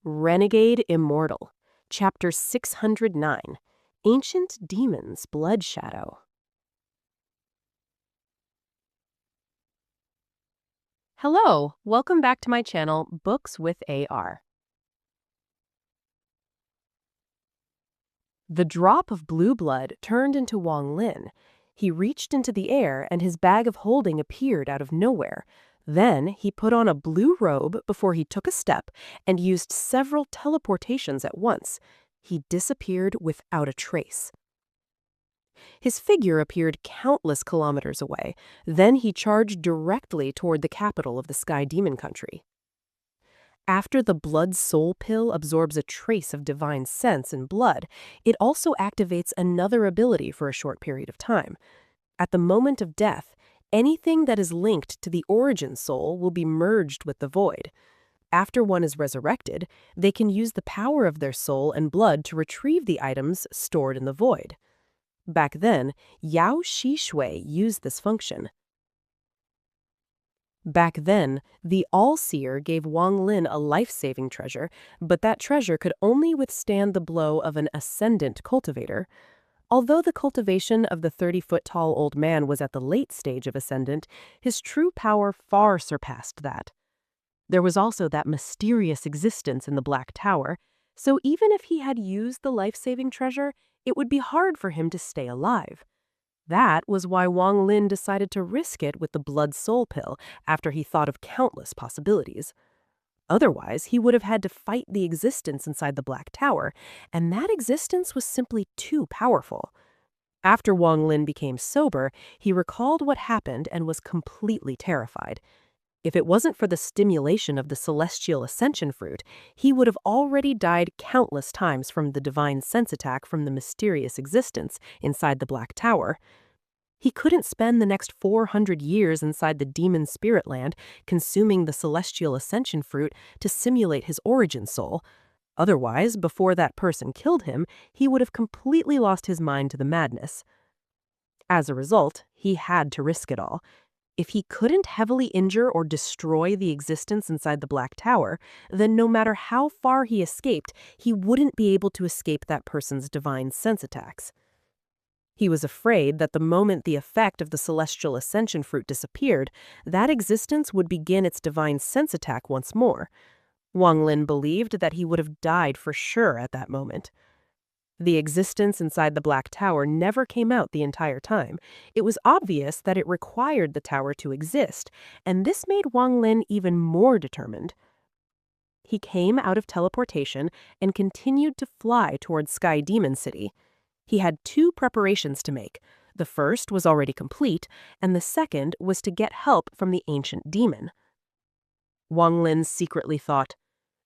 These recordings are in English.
Renegade Immortal, Chapter 609, Ancient Demons Blood Shadow. Hello, welcome back to my channel, Books with AR. The drop of blue blood turned into Wang Lin. He reached into the air and his bag of holding appeared out of nowhere. Then he put on a blue robe before he took a step and used several teleportations at once. He disappeared without a trace. His figure appeared countless kilometers away. Then he charged directly toward the capital of the Sky Demon Country. After the blood soul pill absorbs a trace of divine sense in blood, it also activates another ability for a short period of time. At the moment of death, anything that is linked to the origin soul will be merged with the void. After one is resurrected, they can use the power of their soul and blood to retrieve the items stored in the void. Back then, Yao Shui used this function. Back then, the All-Seer gave Wang Lin a life-saving treasure, but that treasure could only withstand the blow of an ascendant cultivator. Although the cultivation of the 30-foot-tall old man was at the late stage of ascendant, his true power far surpassed that. There was also that mysterious existence in the Black Tower, so even if he had used the life-saving treasure, it would be hard for him to stay alive. That was why Wang Lin decided to risk it with the blood soul pill after he thought of countless possibilities. Otherwise, he would have had to fight the existence inside the Black Tower, and that existence was simply too powerful. After Wang Lin became sober, he recalled what happened and was completely terrified. If it wasn't for the stimulation of the celestial ascension fruit, he would have already died countless times from the divine sense attack from the mysterious existence inside the Black Tower. He couldn't spend the next 400 years inside the demon spirit land consuming the celestial ascension fruit to simulate his origin soul. Otherwise, before that person killed him, he would have completely lost his mind to the madness. As a result, he had to risk it all. If he couldn't heavily injure or destroy the existence inside the Black Tower, then no matter how far he escaped, he wouldn't be able to escape that person's divine sense attacks. He was afraid that the moment the effect of the celestial ascension fruit disappeared, that existence would begin its divine sense attack once more. Wang Lin believed that he would have died for sure at that moment. The existence inside the Black Tower never came out the entire time. It was obvious that it required the tower to exist, and this made Wang Lin even more determined. He came out of teleportation and continued to fly towards Sky Demon City. He had two preparations to make. The first was already complete, and the second was to get help from the ancient demon. Wang Lin secretly thought,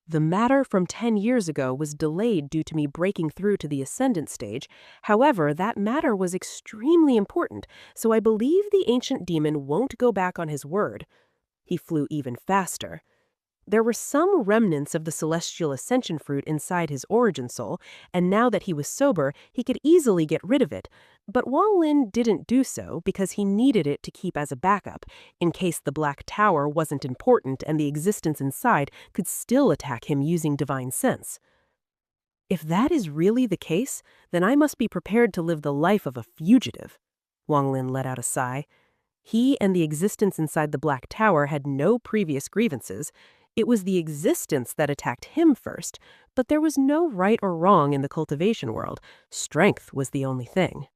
"The matter from 10 years ago was delayed due to me breaking through to the ascendant stage. However, that matter was extremely important, so I believe the ancient demon won't go back on his word." He flew even faster. There were some remnants of the celestial ascension fruit inside his origin soul, and now that he was sober, he could easily get rid of it. But Wang Lin didn't do so because he needed it to keep as a backup, in case the Black Tower wasn't important and the existence inside could still attack him using divine sense. If that is really the case, then I must be prepared to live the life of a fugitive. Wang Lin let out a sigh. He and the existence inside the Black Tower had no previous grievances. It was the existence that attacked him first, but there was no right or wrong in the cultivation world. Strength was the only thing.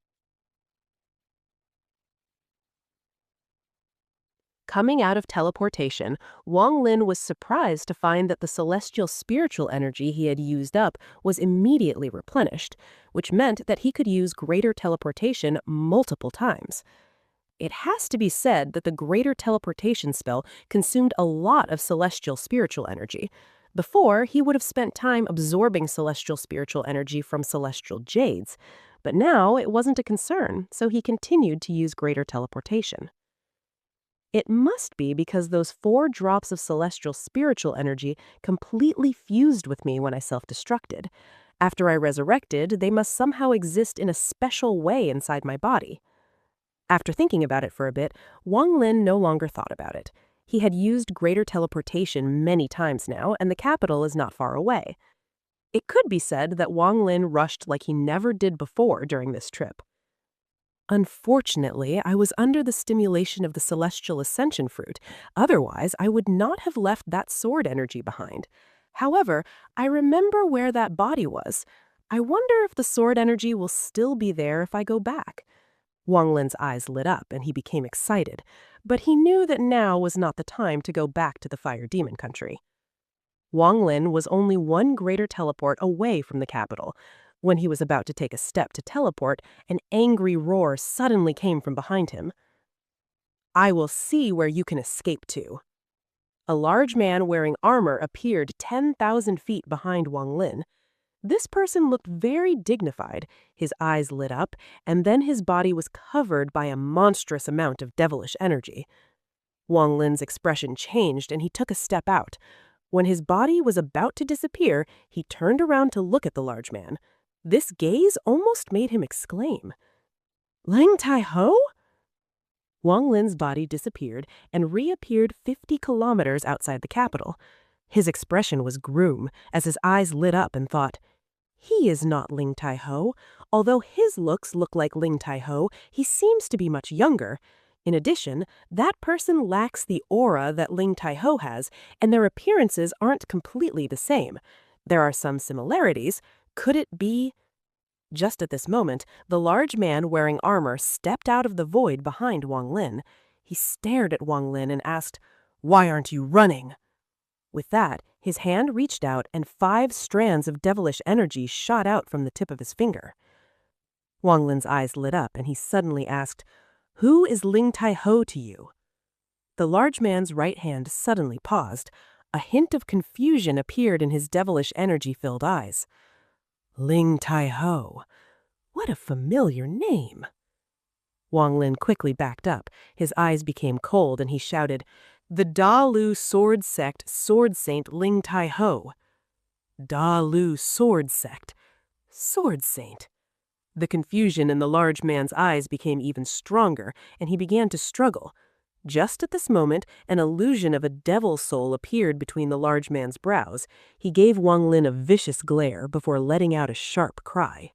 Coming out of teleportation, Wang Lin was surprised to find that the celestial spiritual energy he had used up was immediately replenished, which meant that he could use greater teleportation multiple times. It has to be said that the greater teleportation spell consumed a lot of celestial spiritual energy. Before, he would have spent time absorbing celestial spiritual energy from celestial jades, but now it wasn't a concern, so he continued to use greater teleportation. It must be because those 4 drops of celestial spiritual energy completely fused with me when I self-destructed. After I resurrected, they must somehow exist in a special way inside my body. After thinking about it for a bit, Wang Lin no longer thought about it. He had used greater teleportation many times now, and the capital is not far away. It could be said that Wang Lin rushed like he never did before during this trip. Unfortunately, I was under the stimulation of the celestial ascension fruit. Otherwise, I would not have left that sword energy behind. However, I remember where that body was. I wonder if the sword energy will still be there if I go back. Wang Lin's eyes lit up and he became excited, but he knew that now was not the time to go back to the fire demon country. Wang Lin was only one greater teleport away from the capital. When he was about to take a step to teleport, an angry roar suddenly came from behind him. "I will see where you can escape to." A large man wearing armor appeared 10,000 feet behind Wang Lin. This person looked very dignified. His eyes lit up, and then his body was covered by a monstrous amount of devilish energy. Wang Lin's expression changed and he took a step out. When his body was about to disappear, he turned around to look at the large man. This gaze almost made him exclaim, "Ling Tianhou?" Wang Lin's body disappeared and reappeared 50 kilometers outside the capital. His expression was grim as his eyes lit up and thought, "He is not Ling Tianhou. Although his looks look like Ling Tianhou, he seems to be much younger. In addition, that person lacks the aura that Ling Tianhou has, and their appearances aren't completely the same. There are some similarities. Could it be—" Just at this moment, the large man wearing armor stepped out of the void behind Wang Lin. He stared at Wang Lin and asked, "Why aren't you running?" With that, his hand reached out and 5 strands of devilish energy shot out from the tip of his finger. Wang Lin's eyes lit up and he suddenly asked, "Who is Ling Tianhou to you?" The large man's right hand suddenly paused. A hint of confusion appeared in his devilish energy-filled eyes. Ling Tianhou. What a familiar name. Wang Lin quickly backed up. His eyes became cold and he shouted, "The Da Lu Sword Sect Sword Saint Ling Tianhou." Da Lu Sword Sect. Sword Saint. The confusion in the large man's eyes became even stronger, and he began to struggle. Just at this moment, an illusion of a devil soul appeared between the large man's brows. He gave Wang Lin a vicious glare before letting out a sharp cry.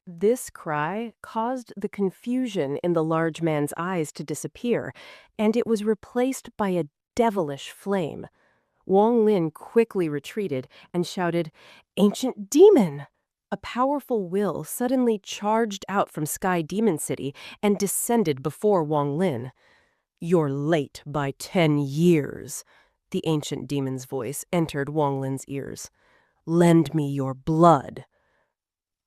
This cry caused the confusion in the large man's eyes to disappear, and it was replaced by a devilish flame. Wang Lin quickly retreated and shouted, "Ancient demon!" A powerful will suddenly charged out from Sky Demon City and descended before Wang Lin. "You're late by 10 years," the ancient demon's voice entered Wang Lin's ears. "Lend me your blood."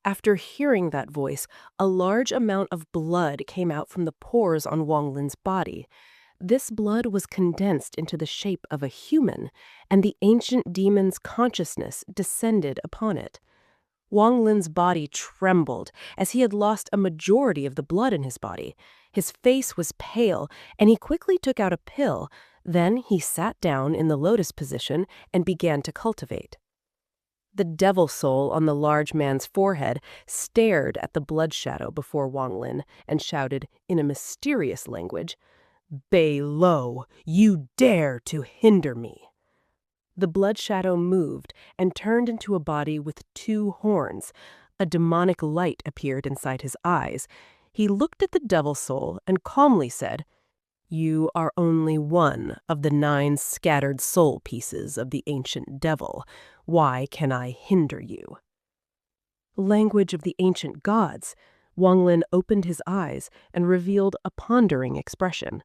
After hearing that voice, a large amount of blood came out from the pores on Wang Lin's body. This blood was condensed into the shape of a human, and the ancient demon's consciousness descended upon it. Wang Lin's body trembled, as he had lost a majority of the blood in his body. His face was pale, and he quickly took out a pill. Then he sat down in the lotus position and began to cultivate. The devil soul on the large man's forehead stared at the blood shadow before Wang Lin and shouted in a mysterious language, "Bei Lo, you dare to hinder me!" The blood shadow moved and turned into a body with 2 horns. A demonic light appeared inside his eyes. He looked at the devil soul and calmly said, "You are only one of the 9 scattered soul pieces of the ancient devil. Why can I hinder you?" Language of the ancient gods. Wang Lin opened his eyes and revealed a pondering expression.